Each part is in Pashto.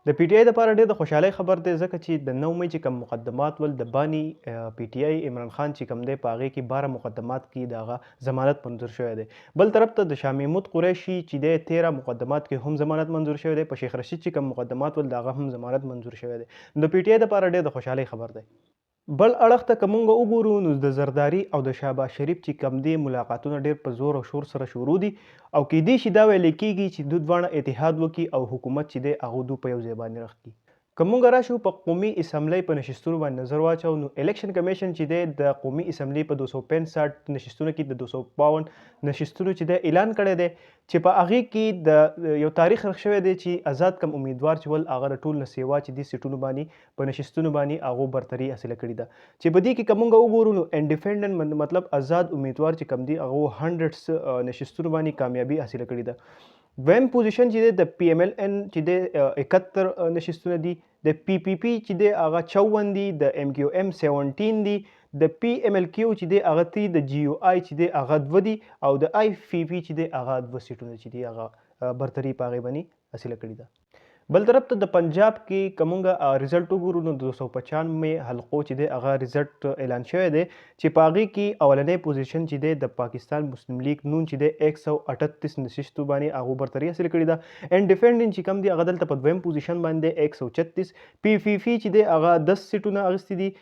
د پی ټ آی لپاره ډېر د خوشحالۍ خبر دی ځکه چې د 9 مې چې کوم مقدمات ول د بانی پی ټ آی عمران خان چې کوم دی په هغې کې 12 مقدمات کې د هغه ضمانت منظور شوی دی. بل طرف ته د شاه محمود قریشي چې دی 13 مقدمات کې هم ضمانت منظور شوی دی. په شیخ رشید چې کوم مقدمات ول د هغه هم ضمانت منظور شوی دی. د پی ټ آی لپاره ډېر د خوشحالۍ خبر دی. بل اړخ ته که مونږ وګورو نو د زرداري او د شهباز شریف چې کوم دی ملاقاتونه ډېر په زور او شور سره شروع دي او کیدای شي دا ویل کېږي چې دوی دواړه اتحاد وکړي او حکومت چې دی هغه دوی په یو ځای باندې رغ کړي. که مونږ راشو په قومي اسمبلی په نشستونو باندې نظر واچو نو الیکشن کمیشن چې دی د قومي اسمبلی په 265 نشستونو کې د 252 نشستونو چې دی اعلان کړی دی چې په هغې کې د یو تاریخ رخ شوی دی چې آزاد کم امیدوار چې ول هغه د ټول نه سیوا چې دي سیټونو باندې په نشستونو باندې هغو برتري حاصله کړې ده چې په دې کې که مونږ وګورو نو انډیپینډنټ مطلب آزاد امیدوار چې کم دي هغو 100 نشستونو باندې کامیابي حاصله کړې ده. دویم پوزیشن چې دی د پی ایم ال ان چې دی 71 نشستونه دي، د پی پی پی چې دی هغه 54 دي، د ایم کیو ایم 17 دي، د پی ایم ال کیو چې دی هغه 3، د جی یو آی چې دی هغه 2 دي او د آی پی پی چې دی هغه 2 سیټونه چې دی هغه برتري په هغې باندې حاصله کړې ده. بل طرف ته د پنجاب کې که مونږ رزلټ وګورو نو 295 حلقو چې دی هغه رزلټ اعلان شوی دی چې په هغې کې اولنی پوزیشن چې دی د پاکستان مسلم لیگ نون چې دی 138 نشستو باندې هغو برتري حاصله کړې ده. انډیپینډنټ چې کوم دی هغه دلته په دویم پوزیشن باندې 136، پی پی پی چې دی هغه 10 سیټونه اخیستي دي،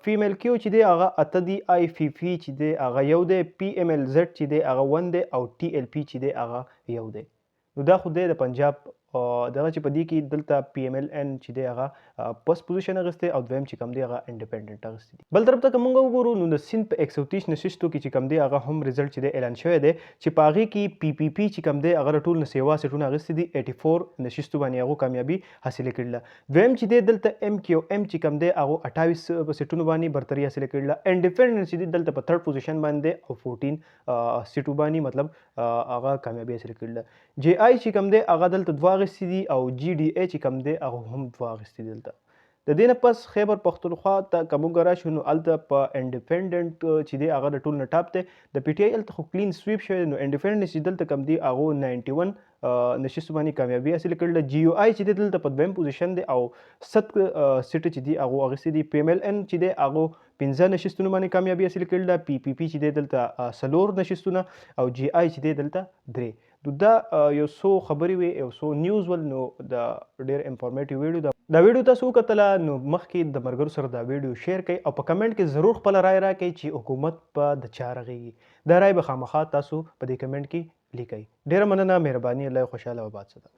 پی ایم ال کیو چې دی هغه 8 دي، آی پی پی چې دی هغه 1 دی، پی ایم ال زد چې دی هغه 1 دی او ټي ال پی چې دی هغه 1 دی. نو دا خو دی د پنجاب دغه چې په دې کې دلته پی ایم ال ان چې دی هغه پس پوزیشن اخیستی او دویم چې کوم دی هغه انډیپینډنټ اخیستی دي. بل طرف ته که مونږ وګورو نو د سیند په 130 نشستو کې چې کوم دی هغه هم رزلټ چې دی اعلان شوی دی چې په هغې کې پی پی پی چې کوم دی هغه د ټول نه سیوا سیټونه اخیستي دي، 84 نشستو باندې هغو کامیابي حاصله کړې ده. دویم چې دی دلته ایم کیو ایم چې کوم دی هغو 28 سیټونو باندې برتري حاصله کړې ده. انډیپینډنټ چې دی دلته په 3rd پوزیشن باندې او 14 سیټو باندې مطلب هغه کامیابي حاصله کړې ده. جی آی چې کوم دی هغه دلته 2 اخیستي دي او جی ډي ای چې کوم دی هغه هم 2 اخیستي دي دلته. د دې نه پس خیبر پښتونخوا ته که مونږ راشو نو هلته په انډیپینډنټ چې دی هغه د ټول نه ټاپ دی. د پی ټي آی هلته خو کلین سویپ شوی دی، نو انډیپینډنټ چې دلته کوم دی هغو 91 نشستو باندې کامیابي حاصله کړې ده. جی یو آی چې دی دلته په دویم پوزیشن دی او 7 سیټې چې دي هغو اخیستي دي. پی ایم ال ان چې دی هغو 15 نشستونو باندې کامیابي حاصله کړې ده. پی پی پی چې دی دلته 4 نشستونه او جی آی چې دی دلته 3. نو دا یو څو خبرې وې، یو څو نیوز ول، نو دا ډېر انفارمیټیو ویډیو ده. دا ویډیو تاسو وکتله نو مخکې د ملګرو سره دا ویډیو شیر کړئ او په کمنټ کې ضرور خپله رای راکړئ چې حکومت به د چا رغېږي. دا رای به خامخا تاسو په دې کمنټ کې لیکئ. ډېره مننه، مهرباني، الله خوشحاله او آباد ساته.